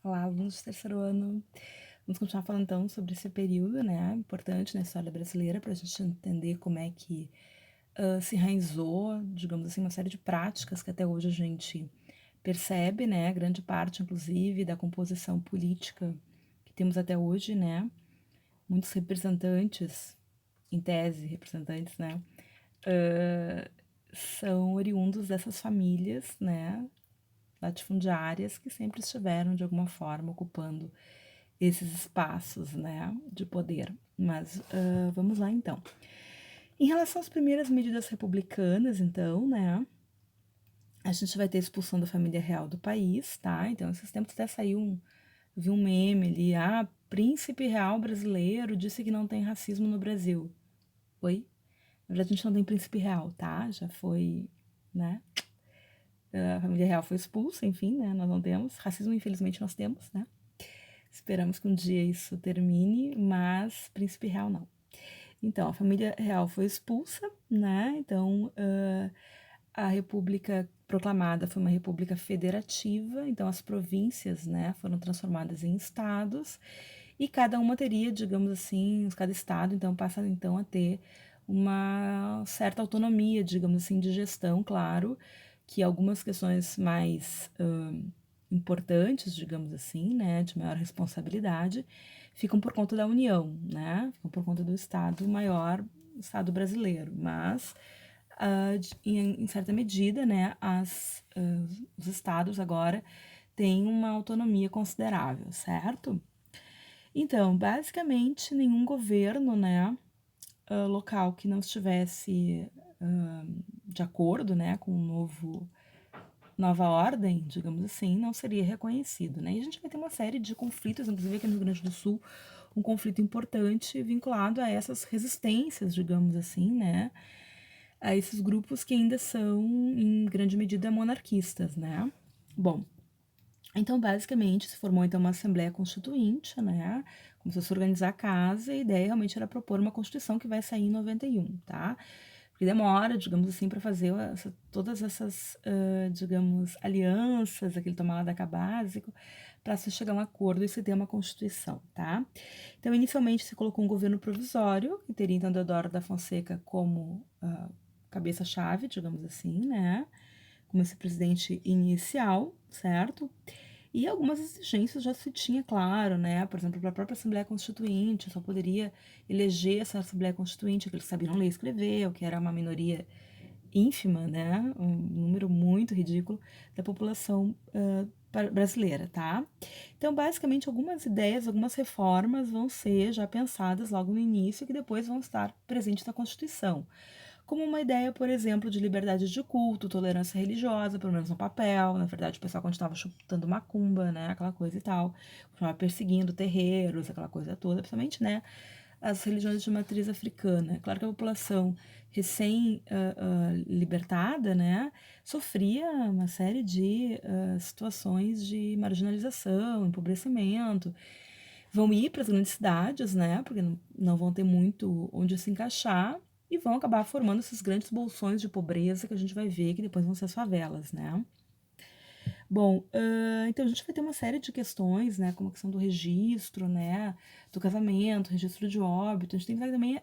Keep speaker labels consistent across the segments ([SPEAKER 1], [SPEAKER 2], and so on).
[SPEAKER 1] Olá, alunos do terceiro ano. Vamos continuar falando então sobre esse período, né, importante na história brasileira, para a gente entender como é que se enraizou, digamos assim, uma série de práticas que até hoje a gente percebe, né, grande parte, inclusive, da composição política que temos até hoje, né, muitos representantes, em tese, representantes, né, uh, são oriundos dessas famílias, né, latifundiárias que sempre estiveram de alguma forma ocupando esses espaços, né, de poder. Mas vamos lá então. Em relação às primeiras medidas republicanas, então, né, a gente vai ter a expulsão da família real do país, tá? Então, esses tempos até vi um meme ali, príncipe real brasileiro disse que não tem racismo no Brasil. Oi? Na verdade, a gente não tem príncipe real, tá? Já foi, né? A família real foi expulsa, enfim, né? Nós não temos. Racismo, infelizmente, nós temos, né? Esperamos que um dia isso termine, mas príncipe real não. Então, a família real foi expulsa, né? Então, a república proclamada foi uma república federativa, então as províncias, né, foram transformadas em estados e cada uma teria, digamos assim, cada estado então passa então a ter uma certa autonomia, digamos assim, de gestão, claro, que algumas questões mais importantes, digamos assim, né, de maior responsabilidade, ficam por conta da União, né, ficam por conta do Estado maior, Estado brasileiro, mas em certa medida, né, os estados agora têm uma autonomia considerável, certo? Então, basicamente, nenhum governo, né, local que não estivesse de acordo, né, com o nova ordem, digamos assim, não seria reconhecido, né? E a gente vai ter uma série de conflitos, inclusive aqui no Rio Grande do Sul, um conflito importante vinculado a essas resistências, digamos assim, né? A esses grupos que ainda são, em grande medida, monarquistas, né? Bom, então, basicamente, se formou então uma Assembleia Constituinte, né? Começou a se organizar a casa e a ideia realmente era propor uma Constituição que vai sair em 91, tá? Porque demora, digamos assim, para fazer todas essas, digamos, alianças, aquele tomar lá da cá básico, para se chegar a um acordo e se ter uma Constituição, tá? Então, inicialmente se colocou um governo provisório, que teria então Deodoro da Fonseca como cabeça-chave, digamos assim, né? Como esse presidente inicial, certo? E algumas exigências já se tinha, claro, né? Por exemplo, para a própria Assembleia Constituinte, só poderia eleger essa Assembleia Constituinte aqueles que sabiam ler e escrever, o que era uma minoria ínfima, né? Um número muito ridículo da população brasileira, tá? Então, basicamente, algumas ideias, algumas reformas vão ser já pensadas logo no início, que depois vão estar presentes na Constituição como uma ideia, por exemplo, de liberdade de culto, tolerância religiosa, pelo menos no papel. Na verdade, o pessoal continuava chutando macumba, né, aquela coisa e tal, continuava perseguindo terreiros, aquela coisa toda, principalmente, né, as religiões de matriz africana. Claro que a população recém-libertada, né, sofria uma série de situações de marginalização, empobrecimento. Vão ir para as grandes cidades, né, porque não vão ter muito onde se encaixar, e vão acabar formando esses grandes bolsões de pobreza que a gente vai ver que depois vão ser as favelas, né? Bom, então a gente vai ter uma série de questões, né, como a questão do registro, né, do casamento, registro de óbito. A gente tem que ver também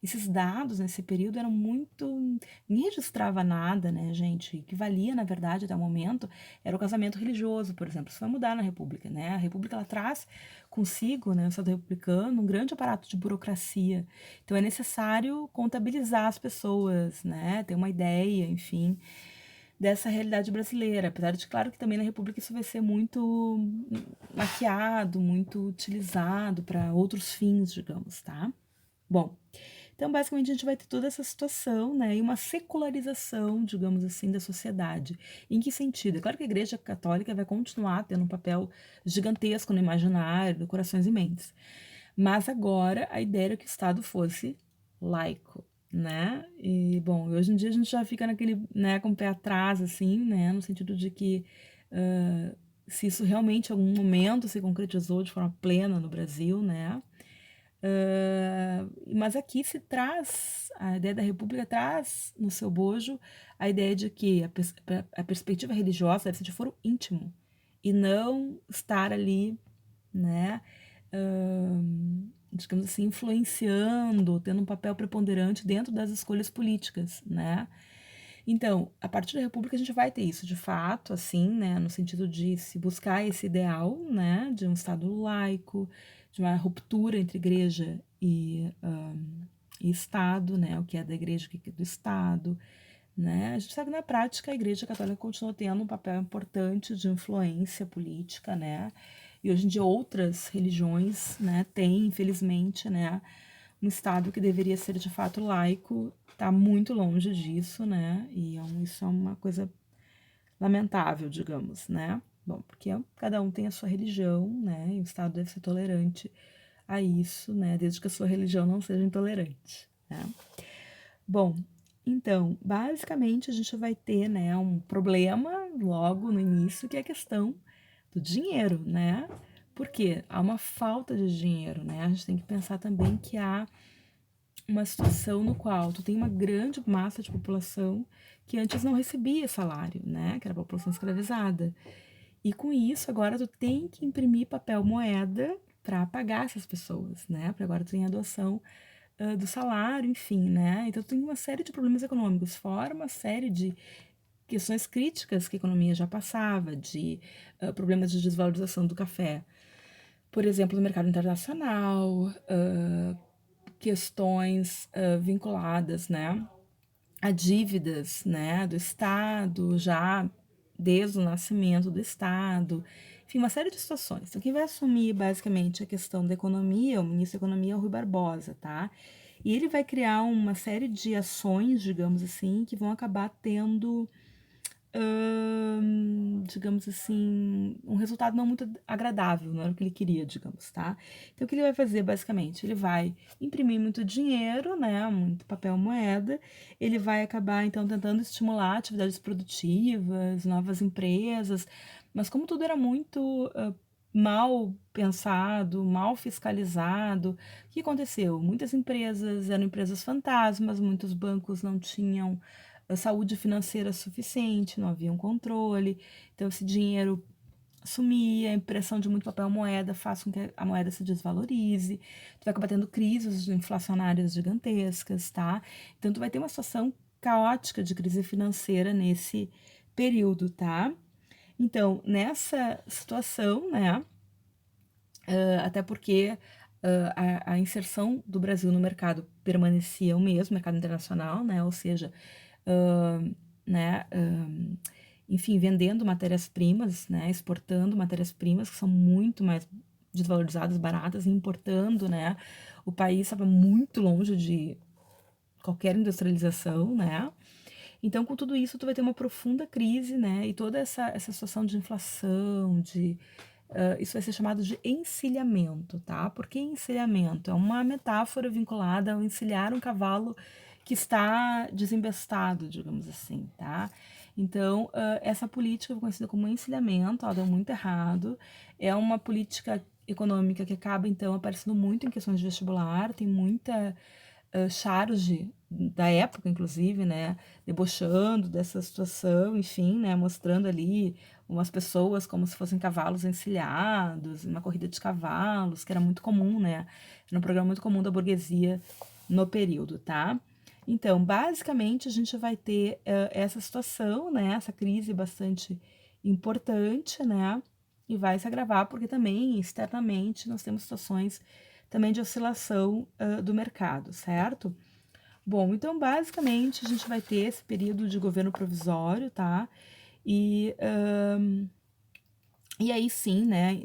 [SPEAKER 1] esses dados nesse período eram muito. Ninguém registrava nada, né, gente? O que valia, na verdade, até o momento, era o casamento religioso, por exemplo. Isso vai mudar na República, né? A República ela traz consigo, né, o Estado republicano, um grande aparato de burocracia. Então é necessário contabilizar as pessoas, né, ter uma ideia, enfim dessa realidade brasileira. Apesar de, claro, que também na República isso vai ser muito maquiado, muito utilizado para outros fins, digamos, tá? Bom, então basicamente a gente vai ter toda essa situação, né, e uma secularização, digamos assim, da sociedade. Em que sentido? É claro que a Igreja Católica vai continuar tendo um papel gigantesco no imaginário, no corações e mentes. Mas agora a ideia era que o Estado fosse laico, né? E, bom, hoje em dia a gente já fica naquele, né, com o pé atrás, assim, né, no sentido de que se isso realmente em algum momento se concretizou de forma plena no Brasil, né? Mas aqui se traz, a ideia da República traz no seu bojo a ideia de que a perspectiva religiosa deve ser de foro íntimo e não estar ali, né, digamos assim, influenciando, tendo um papel preponderante dentro das escolhas políticas, né? Então, a partir da República a gente vai ter isso, de fato, assim, né, no sentido de se buscar esse ideal, né, de um Estado laico, de uma ruptura entre igreja e Estado, né, o que é da igreja, o que é do Estado, né. A gente sabe que na prática a Igreja Católica continua tendo um papel importante de influência política, né, e hoje em dia outras religiões, né, têm, infelizmente, né, um Estado que deveria ser de fato laico, está muito longe disso, né, e isso é uma coisa lamentável, digamos, né. Bom, porque cada um tem a sua religião, né, e o Estado deve ser tolerante a isso, né, desde que a sua religião não seja intolerante, né. Bom, então, basicamente a gente vai ter, né, um problema logo no início, que é a questão do dinheiro, né? Porque há uma falta de dinheiro, né? A gente tem que pensar também que há uma situação no qual tu tem uma grande massa de população que antes não recebia salário, né? Que era a população escravizada. E com isso, agora tu tem que imprimir papel moeda para pagar essas pessoas, né? Porque agora tu tem a adoção do salário, enfim, né? Então tem uma série de problemas econômicos, fora uma série de questões críticas que a economia já passava, de problemas de desvalorização do café, por exemplo, no mercado internacional, questões vinculadas, né, a dívidas, né, do Estado, já desde o nascimento do Estado, enfim, uma série de situações. Então, quem vai assumir basicamente a questão da economia, o ministro da Economia é o Rui Barbosa, tá? E ele vai criar uma série de ações, digamos assim, que vão acabar tendo, digamos assim, um resultado não muito agradável, não era o que ele queria, digamos, tá? Então, o que ele vai fazer, basicamente? Ele vai imprimir muito dinheiro, né, muito papel moeda, ele vai acabar, então, tentando estimular atividades produtivas, novas empresas, mas como tudo era muito mal pensado, mal fiscalizado, o que aconteceu? Muitas empresas eram empresas fantasmas, muitos bancos não tinham saúde financeira suficiente, não havia um controle, então esse dinheiro sumia, a impressão de muito papel moeda faz com que a moeda se desvalorize, tu vai acabar tendo crises inflacionárias gigantescas, tá? Então tu vai ter uma situação caótica de crise financeira nesse período, tá? Então, nessa situação, né, até porque a inserção do Brasil no mercado permanecia o mesmo, mercado internacional, né, ou seja, né, enfim, vendendo matérias-primas, né, exportando matérias-primas que são muito mais desvalorizadas, baratas, e importando, né, o país estava muito longe de qualquer industrialização, né, então com tudo isso tu vai ter uma profunda crise, né, e toda essa situação de inflação, isso vai ser chamado de encilhamento, tá? Por que encilhamento? É uma metáfora vinculada ao encilhar um cavalo que está desembestado, digamos assim, tá? Então, essa política conhecida como encilhamento, ela deu muito errado. É uma política econômica que acaba, então, aparecendo muito em questões de vestibular, tem muita charge da época, inclusive, né, debochando dessa situação, enfim, né, mostrando ali umas pessoas como se fossem cavalos encilhados, uma corrida de cavalos, que era muito comum, né, era um programa muito comum da burguesia no período, tá? Então, basicamente, a gente vai ter essa situação, né, essa crise bastante importante, né, e vai se agravar porque também, externamente, nós temos situações também de oscilação do mercado, certo? Bom, então basicamente a gente vai ter esse período de governo provisório, tá? E, e aí sim, né,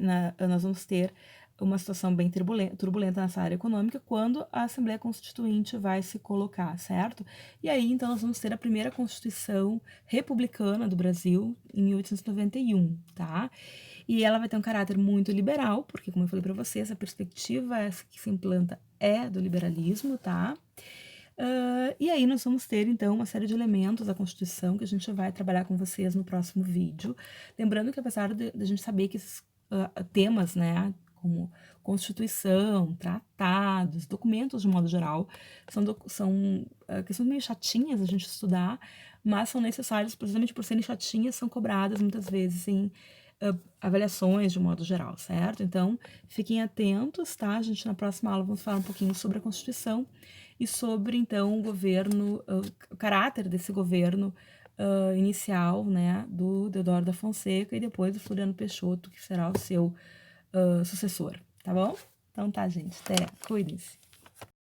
[SPEAKER 1] nós vamos ter uma situação bem turbulenta nessa área econômica quando a Assembleia Constituinte vai se colocar, certo? E aí então nós vamos ter a primeira Constituição republicana do Brasil em 1891, tá? E ela vai ter um caráter muito liberal, porque, como eu falei para vocês, a perspectiva que se implanta é do liberalismo, tá? E aí nós vamos ter, então, uma série de elementos da Constituição que a gente vai trabalhar com vocês no próximo vídeo. Lembrando que, apesar de a gente saber que esses temas, né, como Constituição, tratados, documentos de modo geral, são questões meio chatinhas a gente estudar, mas são necessárias precisamente por serem chatinhas, são cobradas muitas vezes em avaliações de modo geral, certo? Então, fiquem atentos, tá? A gente na próxima aula vamos falar um pouquinho sobre a Constituição e sobre, então, o governo, o caráter desse governo inicial, né, do Deodoro da Fonseca e depois do Floriano Peixoto, que será o seu sucessor, tá bom? Então tá, gente. Até. Cuidem-se.